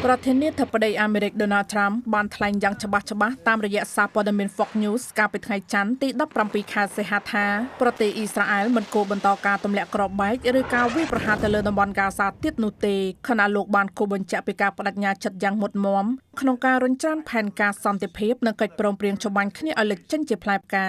ប្រធានាធិបតីអាមេរិក Donald Trump បានថ្លែងយ៉ាងច្បាស់តាមរយៈសារព័ត៌មាន Fox News កាលពីថ្ងៃច័ន្ទទី17 ខែសីហាថាប្រទេសអ៊ីស្រាអែលមិនគួរបន្តការទម្លាក់គ្រាប់បែកឬការវាយប្រហារទៅលើតំបន់ហ្គាហ្សាទៀតនោះទេខណៈលោកបានគូបញ្ជាក់ពីការបដិញ្ញាចិត្តយ៉ាងមុតមមក្នុងការរុញច្រានផែនការសន្តិភាពនិងកិច្ចព្រមព្រៀងចម្បាញ់គ្នាឲ្យលេចចេញជាផ្លែផ្កា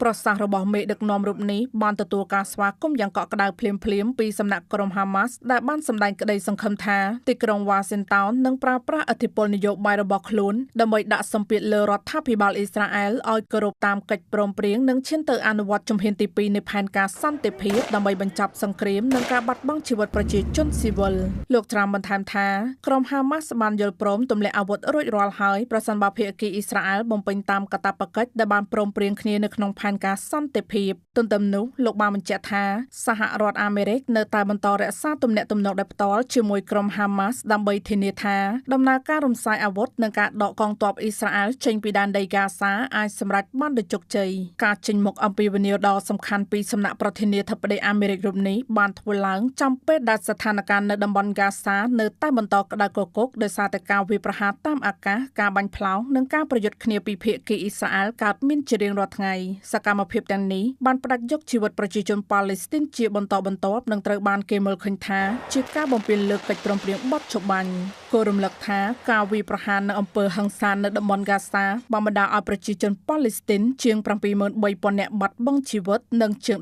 ប្រសាសន៍របស់មេដឹកនាំរូបនេះបានទទួលការស្វាគមន៍យ៉ាងកក់ក្ដៅភ្លាមពីសំណាក់ក្រុមហាម៉ាស់ដែលបានសម្ដែងក្តីសង្ឃឹមថាទីក្រុងវ៉ាស៊ីនតោននឹងប្រើប្រាស់ឥទ្ធិពលនយោបាយរបស់ខ្លួនដើម្បីដាក់សម្ពាធលើរដ្ឋាភិបាលអ៊ីស្រាអែលឲ្យគោរពតាមកិច្ចព្រមព្រៀងនិងឈានទៅអនុវត្តជំហានទី2នៃផែនការសន្តិភាពដើម្បីបញ្ចប់សង្គ្រាមនិងការបាត់បង់ជីវិតប្រជាជនស៊ីវិលលោកត្រាំបន្ថែមថាក្រុមហាម៉ាស់បានយល់ព្រមទម្លាក់អាវុធរួចរាល់ហើយប្រសិនបើភាគីអ៊ីស្រាអែលបំពេញតាមកាតព្វកិច្ចដែលបានព្រមព្រៀងគ្នានៅក្នុងផែនការសន្តិភាពទន្ទឹមនោះលោកបានបញ្ជាក់ថាសហរដ្ឋអាមេរិកនៅតែបន្តរក្សាទំនាក់ទំនងដោយផ្ទាល់ជាមួយក្រុមហាម៉ាស់ដើម្បីធានាថាដំណើរការរំសាយអាវុធនិងការដកកងទ័ពអ៊ីស្រាអែលចេញពីដែនដីហ្គាហ្សាអាចសម្រេចបានដោយជោគជ័យការចេញមុខអំពីវិនិយោគដ៏សំខាន់ពីសំណាក់ប្រធានាធិបតីអាមេរិករូបនេះបានធ្វើឡើងចំពេលដែលស្ថានភាពនៅតំបន់ហ្គាហ្សានៅតែបន្តក្តៅគគុកដោយសារតែការវាយប្រហារតាមអាកាសការបាញ់ផ្លោងនិងការប្រយុទ្ធគ្នាពីភាគីអ៊ីស្រាអែលកើតមានជារៀងរាល់ថ្ងៃសកម្មភាពទាំងនេះបានផ្ដាច់យកជីវិតប្រជាជនប៉ាឡេស្ទីនជាបន្តបន្ទាប់និងត្រូវបានគេមើលឃើញថាជាការបំពានលើកិច្ចព្រមព្រៀងបទច្បាញ់គោរំលឹកថាការវាយប្រហារនៅអំពើហិង្សានៅតំបន់ហ្គាហ្សាបានបណ្ដាលឲ្យប្រជាជនប៉ាឡេស្ទីនជាង 73,000 នាក់បាត់បង់ជីវិតនិងជាង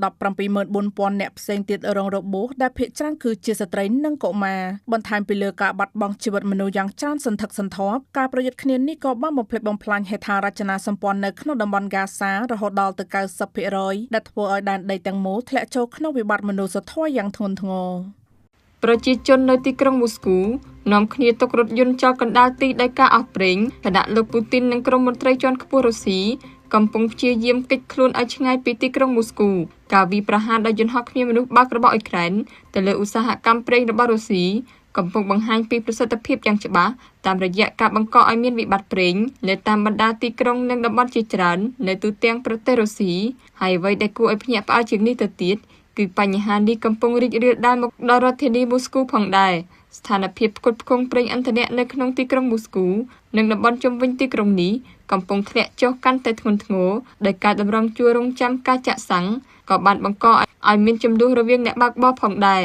174,000 នាក់ផ្សេងទៀតរងរបួសដែលភាគច្រើនគឺជាស្ត្រីនិងកុមារបន្ថែមពីលើការបាត់បង់ជីវិតមនុស្សយ៉ាងច្រើនសន្ធឹកសន្ធាប់ការប្រយុទ្ធគ្នានេះក៏បានបំផ្លិចបំផ្លាញហេដ្ឋារចនាសម្ព័ន្ធនៅក្នុងតំបន់ហ្គាហ្សារហូតដល់ទៅ 90% ដែលធ្វើឲ្យដែនដីទាំងមូលធ្លាក់ចូលក្នុងវិបត្តិមនុស្សធម៌យ៉ាងធ្ងន់ធ្ងរប្រជាជននៅទីក្រុងមូស្គូនាំគ្នាទុករថយន្តចោលកណ្ដាលទីដោយការអស់ប្រេងខណៈលោកពូទីននិងក្រុមមន្ត្រីជាន់ខ្ពស់រុស្ស៊ីកំពុងព្យាយាមគេចខ្លួនឲ្យឆ្ងាយពីទីក្រុងមូស្គូការវាយប្រហារដោយយន្តហោះគ្មានមនុស្សបើករបស់អ៊ុយក្រែនទៅលើឧស្សាហកម្មប្រេងរបស់រុស្ស៊ីកំពុងបង្ហាញពីប្រសិទ្ធភាពយ៉ាងច្បាស់តាមរយៈការបង្កឲ្យមានវិបត្តិប្រេងនៅតាមបណ្ដាទីក្រុងនិងតំបន់ជាច្រើននៅទូទាំងប្រទេសរុស្ស៊ីហើយអ្វីដែលគួរឲ្យភ្ញាក់ផ្អើលជាងនេះទៅទៀតគឺបញ្ហានេះកំពុងរីករាលដាលមកដល់រដ្ឋធានីមូស្គូផងដែរស្ថានភាពផ្គត់ផ្គង់ប្រេងឥន្ធនៈនៅក្នុងទីក្រុងមូស្គូនិងតំបន់ជុំវិញទីក្រុងនេះកំពុងធ្លាក់ចុះកាន់តែធ្ងន់ធ្ងរដោយការតម្រង់ជួររង់ចាំការចាក់សាំងក៏បានបង្កឲ្យមានជម្លោះរវាងអ្នកបើកបរផងដែរ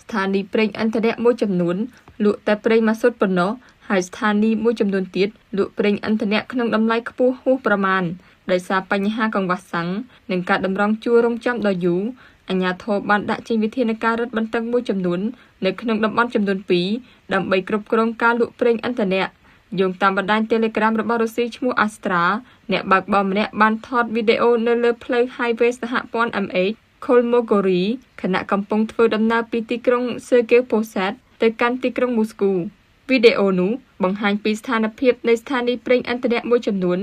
ស្ថានីយ៍ប្រេងឥន្ធនៈមួយចំនួនលក់តែប្រេងម៉ាស៊ូតប៉ុណ្ណោះហើយស្ថានីយ៍មួយចំនួនទៀតលក់ប្រេងឥន្ធនៈក្នុងតម្លៃខ្ពស់ហួសប្រមាណដោយសារបញ្ហាកង្វះសាំងនិងការតម្រង់ជួររង់ចាំដ៏យូរអាជ្ញាធរបានដាក់ចេញវិធានការរឹតបន្តឹងមួយចំនួននៅក្នុងតំបន់ចំនួន2ដើម្បីគ្រប់គ្រងការលក់ប្រេងឥន្ធនៈយោងតាមបណ្ដាញ Telegram របស់រុស្ស៊ីឈ្មោះ Astra អ្នកបើកបរម្នាក់បានថតវីដេអូនៅលើផ្លូវ Highway សហព័ន្ធ MH Kolmogorye ខណៈកំពុងធ្វើដំណើរពីទីក្រុង Sergei Posad ទៅកាន់ទីក្រុងមូស្គូវីដេអូនោះបង្ហាញពីស្ថានភាពនៃស្ថានីយ៍ប្រេងឥន្ធនៈមួយចំនួន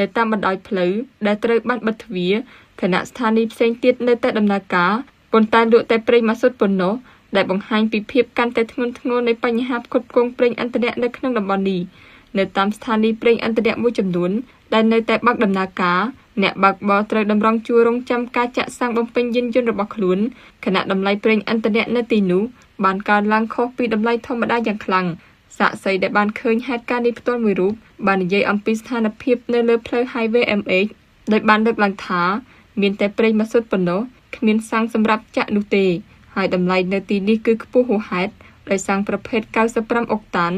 នៅតាមបណ្ដោយផ្លូវដែលត្រូវបានបិទទ្វារខណៈស្ថានីយ៍ផ្សេងទៀតនៅតែដំណើរការប៉ុន្តែលក់តែប្រេងម៉ាស៊ូតប៉ុណ្ណោះដែលបង្ហាញពីភាពកាន់តែធ្ងន់ធ្ងរនៃបញ្ហាផ្គត់ផ្គង់ប្រេងឥន្ធនៈនៅក្នុងតំបន់នេះនៅតាមស្ថានីយ៍ប្រេងឥន្ធនៈមួយចំនួនដែលនៅតែបើកដំណើរការអ្នកបើកបរត្រូវតម្រង់ជួររង់ចាំការចាក់សាំងបំពេញយានយន្តរបស់ខ្លួនខណៈតម្លៃប្រេងឥន្ធនៈនៅទីនោះបានកើនឡើងខុសពីតម្លៃធម្មតាយ៉ាងខ្លាំងសាក្សីដែលបានឃើញហេតុការណ៍នេះផ្ទាល់មួយរូបបាននិយាយអំពីស្ថានភាពនៅលើផ្លូវ Highway MH ដោយបានលើកឡើងថាមានតែប្រេងម៉ាស៊ូតប៉ុណ្ណោះគ្មានសាំងសម្រាប់ចាក់នោះទេហើយតម្លៃនៅទីនេះគឺខ្ពស់ហួសហេតុដោយសាំងប្រភេទ95អុកតាន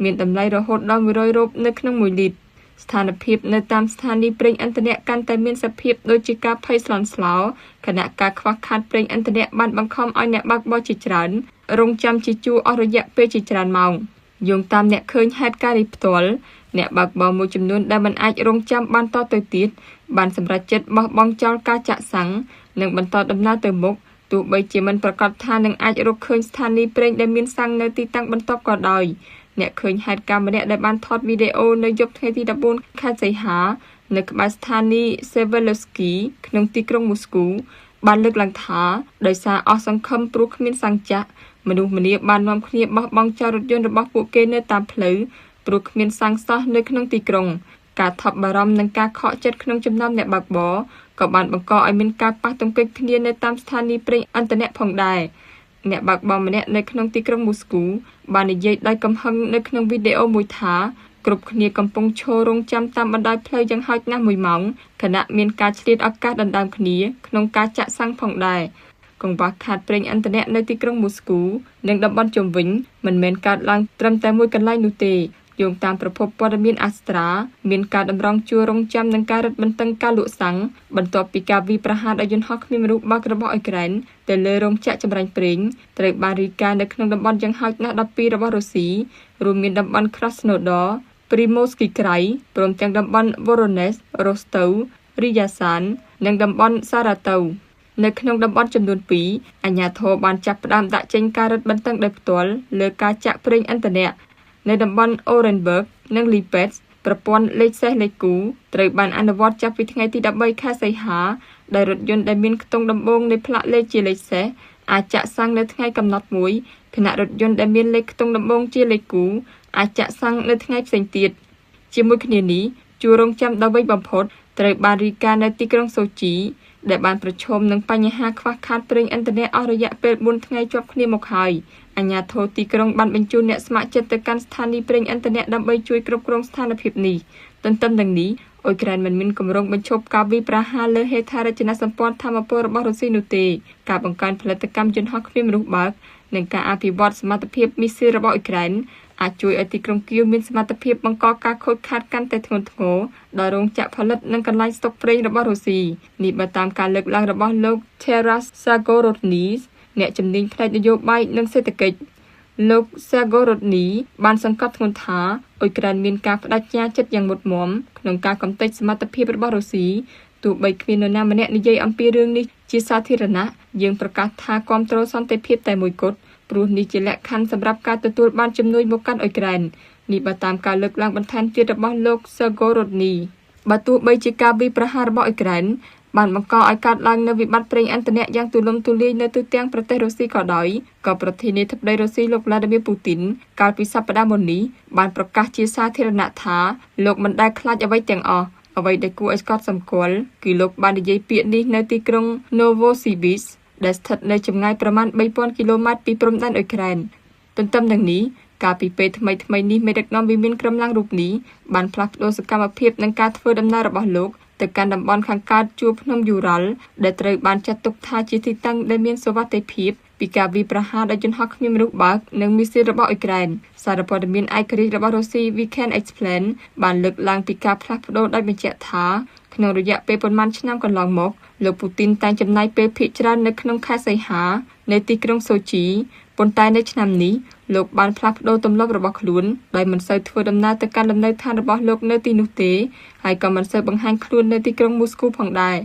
មានតម្លៃរហូតដល់100រ៉ូបនៅក្នុង1លីត្រស្ថានភាពនៅតាមស្ថានីយ៍ប្រេងឥន្ធនៈកាន់តែមានសភាពដូចជាការភ័យស្លន់ស្លោខណៈការខ្វះខាតប្រេងឥន្ធនៈបានបង្ខំឲ្យអ្នកបើកបរជាច្រើនរង់ចាំជាជួរអស់រយៈពេលជាច្រើនម៉ោងយោងតាមអ្នកឃើញហេតុការណ៍នេះផ្ទាល់អ្នកបើកបរមួយចំនួនដែលមិនអាចរង់ចាំបានតទៅទៀតបានសម្រេចចិត្តបោះបង់ចោលការចាក់សាំងនិងបន្តដំណើរទៅមុខទោះបីជាមិនប្រកាសថានឹងអាចរកឃើញស្ថានីយ៍ប្រេងដែលមានសាំងនៅទីតាំងបន្ទាប់ក៏ដោយអ្នកឃើញហេតុការណ៍ម្នាក់ដែលបានថតវីដេអូនៅយប់ថ្ងៃទី14ខែសីហានៅក្បែរស្ថានីយ៍ Seversky ក្នុងទីក្រុងមូស្គូបានលើកឡើងថាដោយសារអស់សង្ឃឹមព្រោះគ្មានសាំងចាក់មនុស្សម្នាបាននាំគ្នាបោះបង់ចោលរថយន្តរបស់ពួកគេនៅតាមផ្លូវព្រោះគ្មានសាំងសោះនៅក្នុងទីក្រុងការថប់បារម្ភនិងការខកចិត្តក្នុងចំណោមអ្នកបើកបរក៏បានបង្កឲ្យមានការប៉ះទង្គិចគ្នានៅតាមស្ថានីយ៍ប្រេងឥន្ធនៈផងដែរ ក អ្នកបើកបរម្នាក់នៅក្នុងទីក្រុងមូស្គូបាននិយាយដោយកំហឹងនៅក្នុងវីដេអូមួយថាគ្រប់គ្នាកំពុងឈររង់ចាំតាមបណ្ដោយផ្លូវយ៉ាងហោចណាស់1ម៉ោងខណៈមានការឆ្លៀតឱកាសដណ្ដើមគ្នាក្នុងការចាក់សាំងផងដែរកង្វះខាតប្រេងឥន្ធនៈនៅទីក្រុងមូស្គូនិងតំបន់ជុំវិញមិនមែនកើតឡើងត្រឹមតែមួយកន្លែងនោះទេយោងតាមប្រភពព័ត៌មានអាស្ត្រាមានការតម្រង់ជួររង់ចាំនឹងការរឹតបន្តឹងការលក់សាំងបន្ទាប់ពីការវាយប្រហារដោយយន្តហោះគ្មានមនុស្សបើករបស់អ៊ុយក្រែនទៅលើរោងចក្រចម្រាញ់ប្រេងត្រូវបានរាយការណ៍នៅក្នុងតំបន់យ៉ាងហោចណាស់12របស់រុស្ស៊ីរួមមានតំបន់ Krasnodar, Primorsky Krai ព្រមទាំងតំបន់ Voronezh, Rostov, Ryazan និងតំបន់ Saratovនៅក្នុងតំបន់ចំនួន2អាជ្ញាធរបានចាប់ផ្ដើមដាក់ចេញការរឹតបន្តឹងដោយផ្ទាល់លើការចាក់ប្រេងឥន្ធនៈនៅតំបន់ Orenburg និង Lipetsk ប្រព័ន្ធលេខសេសលេខគូត្រូវបានអនុវត្តចាប់ពីថ្ងៃទី13ខែសីហាដោយរថយន្តដែលមានខ្ទង់ដំបូងនៃផ្លាកលេខជាលេខសេសអាចចាក់សាំងនៅថ្ងៃកំណត់មួយខណៈរថយន្តដែលមានលេខខ្ទង់ដំបូងជាលេខគូអាចចាក់សាំងនៅថ្ងៃផ្សេងទៀតជាមួយគ្នានេះជួររង់ចាំដ៏វែងបំផុតត្រូវបានរាយការណ៍នៅទីក្រុងសូជីដែលបានប្រឈមនឹងបញ្ហាខ្វះខាតប្រេងឥន្ធនៈអស់រយៈពេល4ថ្ងៃជាប់គ្នាមកហើយអាជ្ញាធរទីក្រុងបានបញ្ជូនអ្នកស្ម័គ្រចិត្តទៅកាន់ស្ថានីយ៍ប្រេងឥន្ធនៈដើម្បីជួយគ្រប់គ្រងស្ថានភាពនេះទន្ទឹមនឹងនេះអ៊ុយក្រែនមិនមានគម្រោងបញ្ឈប់ការវាយប្រហារលើហេដ្ឋារចនាសម្ព័ន្ធថាមពលរបស់រុស្ស៊ីនោះទេការបង្កើនផលិតកម្មយន្តហោះគ្មានមនុស្សបើកនិងការអភិវឌ្ឍសមត្ថភាពមីស៊ីលរបស់អ៊ុយក្រែនអាចជួយឲ្យទីក្រុងគៀវមានសមត្ថភាពបង្កការខូចខាតកាន់តែធ្ងន់ធ្ងរដល់រោងចក្រផលិតនិងកន្លែងស្តុកប្រេងរបស់រុស្ស៊ីនេះបើតាមការលើកឡើងរបស់លោក Taras Zagorodny អ្នកជំនាញផ្នែកនយោបាយនិងសេដ្ឋកិច្ចលោក Zagorodny បានសង្កត់ធ្ងន់ថាអ៊ុយក្រែនមានការបដិញ្ញាចិត្តយ៉ាងមុតមាំក្នុងការកំទេចសមត្ថភាពរបស់រុស្ស៊ីទោះបីគ្មាននរណាម្នាក់និយាយអំពីរឿងនេះជាសាធារណៈយើងប្រកាសថាគាំទ្រសន្តិភាពតែមួយគត់ព្រោះនេះជាលក្ខខណ្ឌសម្រាប់ការទទួលបានជំនួយមកកាន់អ៊ុយក្រែននេះបើតាមការលើកឡើងបន្ថែមទៀតរបស់លោក Zagorodny បើទោះបីជាការវាយប្រហាររបស់អ៊ុយក្រែនបានបង្កឲ្យកើតឡើងនូវវិបត្តិប្រេងឥន្ធនៈយ៉ាងទូលំទូលាយនៅទូទាំងប្រទេសរុស្ស៊ីក៏ដោយក៏ប្រធានាធិបតីរុស្ស៊ីលោក Vladimir Putin កាលពីសប្តាហ៍មុននេះបានប្រកាសជាសាធារណៈថាលោកមិនដែលខ្លាចអ្វីទាំងអស់អ្វីដែលគួរឲ្យកត់សម្គាល់គឺលោកបាននិយាយពាក្យនេះនៅទីក្រុង Novosibirsk ដែលស្ថិតនៅចម្ងាយប្រមាណ 3000 គីឡូម៉ែត្រពីព្រំដែនអ៊ុយក្រែនទន្ទឹមនឹងនេះកាលពីពេលថ្មីៗនេះមេដឹកនាំវិមានក្រុមឡើងរូបនេះបានផ្លាស់ប្តូរសកម្មភាពនិងការធ្វើដំណើររបស់លោកទៅកាន់តំបន់ខាងកើតជួរភ្នំយូរ៉ាល់ដែលត្រូវបានចាត់ទុកថាជាទីតាំងដែលមានសុវត្ថិភាពពីការវាយប្រហារដោយយន្តហោះគ្មានមនុស្សបើកនិងមីស៊ីលរបស់អ៊ុយក្រែនសារព័ត៌មានឯករាជ្យរបស់រុស្ស៊ី Weekend Express បានលើកឡើងពីការផ្លាស់ប្តូរដោយបញ្ជាក់ថាក្នុងរយៈពេលប៉ុន្មានឆ្នាំកន្លងមកលោកពូទីនតែងចំណាយពេលភាគច្រើននៅក្នុងខែសីហានៅទីក្រុងសូជីប៉ុន្តែនៅឆ្នាំនេះលោកបានផ្លាស់ប្តូរទម្លាប់របស់ខ្លួនដោយមិនសូវធ្វើដំណើរទៅកាន់លំនៅឋានរបស់លោកនៅទីនោះទេហើយក៏មិនសូវបង្ហាញខ្លួននៅទីក្រុងមូស្គូផងដែរ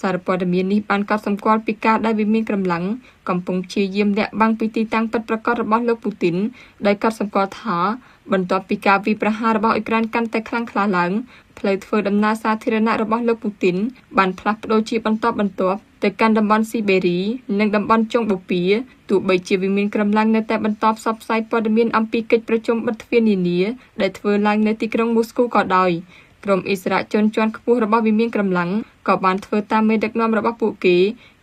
សារព័ត៌មាននេះបានកត់សម្គាល់ពីការដែលវិមានកម្លាំងកំពុងព្យាយាមលាក់បាំងពីទីតាំងពិតប្រាកដរបស់លោកពូទីនដោយកត់សម្គាល់ថាបន្ទាប់ពីការវាយប្រហាររបស់អ៊ុយក្រែនកាន់តែខ្លាំងក្លាឡើងផ្លូវធ្វើដំណើរសាធារណៈរបស់លោកពូទីនបានផ្លាស់ប្តូរជាបន្តបន្ទាប់ទៅកាន់តំបន់ស៊ីបេរីនិងតំបន់ចុងបូព៌ាទោះបីជាវិមានកម្លាំងនៅតែបន្តផ្សព្វផ្សាយព័ត៌មានអំពីកិច្ចប្រជុំបិទទ្វារនានាដែលធ្វើឡើងនៅទីក្រុងមូស្គូក៏ដោយក្រុមអិសរាជជនជាន់ខ្ពស់របស់វិមានកម្លាំងក៏បានធ្វើតាមមេដឹកនាំរបស់ពួកគេ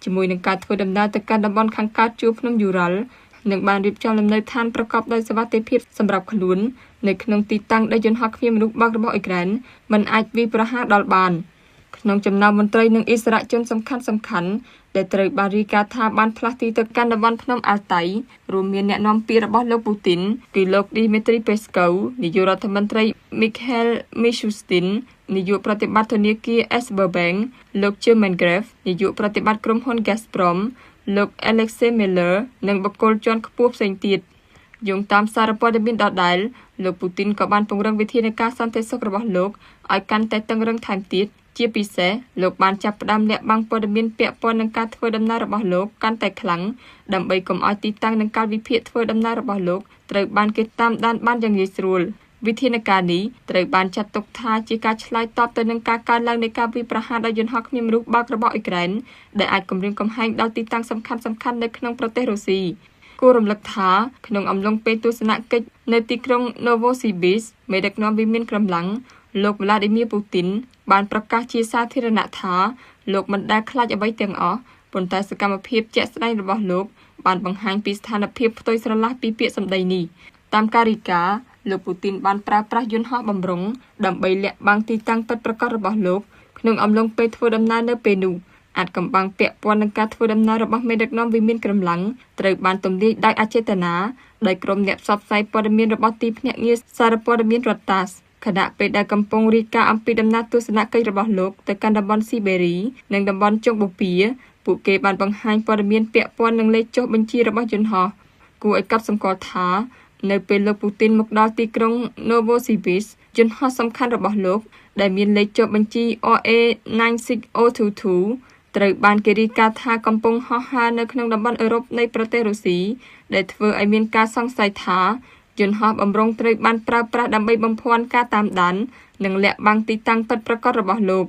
ជាមួយនឹងការធ្វើដំណើរទៅកាន់តំបន់ខាងកើតជួរភ្នំយូរ៉ាល់និងបានរៀបចំលំនៅឋានប្រកបដោយសុវត្ថិភាពសម្រាប់ខ្លួននៅក្នុងទីតាំងដែលយន្តហោះគ្មានមនុស្សបើករបស់អ៊ុយក្រែនមិនអាចវាយប្រហារដល់បានក្នុងចំណោមមន្ត្រីនិងអិសរាជជនសំខាន់ៗដែលត្រូវបានរាយការណ៍ថាបានផ្លាស់ទីទៅកាន់តំបន់ភ្នំអាល់តៃរួមមានអ្នកនាំពាក្យរបស់លោកពូទីនគឺលោក Dmitry Peskov នាយករដ្ឋមន្ត្រី Mikhail Mishustin នាយកប្រតិបត្តិធនាគារ Sberbank លោក German Gref នាយកប្រតិបត្តិក្រុមហ៊ុន Gazprom លោក Alexei Miller និងបុគ្គលជាន់ខ្ពស់ផ្សេងទៀតយោងតាមសារព័ត៌មានដដែលលោកពូទីនក៏បានពង្រឹងវិធានការសន្តិសុខរបស់លោកឲ្យកាន់តែតឹងរ៉ឹងថែមទៀតជាពិសេសលោកបានចាប់ផ្ដើមលាក់បាំងព័ត៌មានពាក់ព័ន្ធនឹងការធ្វើដំណើររបស់លោកកាន់តែខ្លាំងដើម្បីកុំឲ្យទីតាំងនិងកាលវិភាគធ្វើដំណើររបស់លោកត្រូវបានគេតាមដានបានយ៉ាងងាយស្រួលវិធានការនេះត្រូវបានចាត់ទុកថាជាការឆ្លើយតបទៅនឹងការកើនឡើងនៃការវាយប្រហារដោយយន្តហោះគ្មានមនុស្សបើករបស់អ៊ុយក្រែនដែលអាចគំរាមកំហែងដល់ទីតាំងសំខាន់ៗនៅក្នុងប្រទេសរុស្ស៊ីគួររំលឹកថាក្នុងអំឡុងពេលទស្សនកិច្ចនៅទីក្រុង Novosibirsk មេដឹកនាំវិមានកម្លាំងលោក Vladimir Putin បានប្រកាសជាសាធារណៈថាលោកមិនដែលខ្លាចអ្វីទាំងអស់ប៉ុន្តែសកម្មភាពជាក់ស្ដែងរបស់លោក បានបង្ហាញពីស្ថានភាពផ្ទុយស្រឡះពីពាក្យសម្ដីនេះតាមការរាយការណ៍លោកពូទីនបានប្រើប្រាស់យន្តហោះបម្រុងដើម្បីលាក់បាំងទីតាំងពិតប្រាកដរបស់លោកក្នុងអំឡុងពេលធ្វើដំណើរនៅពេលនោះអាចកំបាំងពាក់ព័ន្ធនឹងការធ្វើដំណើររបស់មេដឹកនាំវិមានក្រំឡាំងត្រូវបានទម្លាយដោយអចេតនាដោយក្រុមអ្នកផ្សព្វផ្សាយព័ត៌មានរបស់ទីភ្នាក់ងារសារព័ត៌មានរដ្ឋតាសខណៈពេលដែលកំពុងរាយការណ៍អំពីដំណើរទស្សនកិច្ចរបស់លោកទៅកាន់តំបន់ស៊ីបេរីនិងតំបន់ជុងបូព៌ាពួកគេបានបង្ហាញព័ត៌មានពាក់ព័ន្ធនឹងលេខចុះបញ្ជីរបស់យន្តហោះគួរឲ្យកត់សម្គាល់ថានៅពេលលោកពូទីនមកដល់ទីក្រុង Novosibirsk យន្តហោះសំខាន់របស់លោកដែលមានលេខចុះបញ្ជី RA96022 ត្រូវបានគេរាយការណ៍ថាកំពុងហោះហើរនៅក្នុងតំបន់អឺរ៉ុបនៃប្រទេសរុស្ស៊ីដែលធ្វើឲ្យមានការសង្ស័យថាយន្តហោះបម្រុងត្រូវបានប្រើប្រាស់ដើម្បីបំភាន់ការតាមដាននិងលាក់បាំងទីតាំងពិតប្រាកដរបស់លោក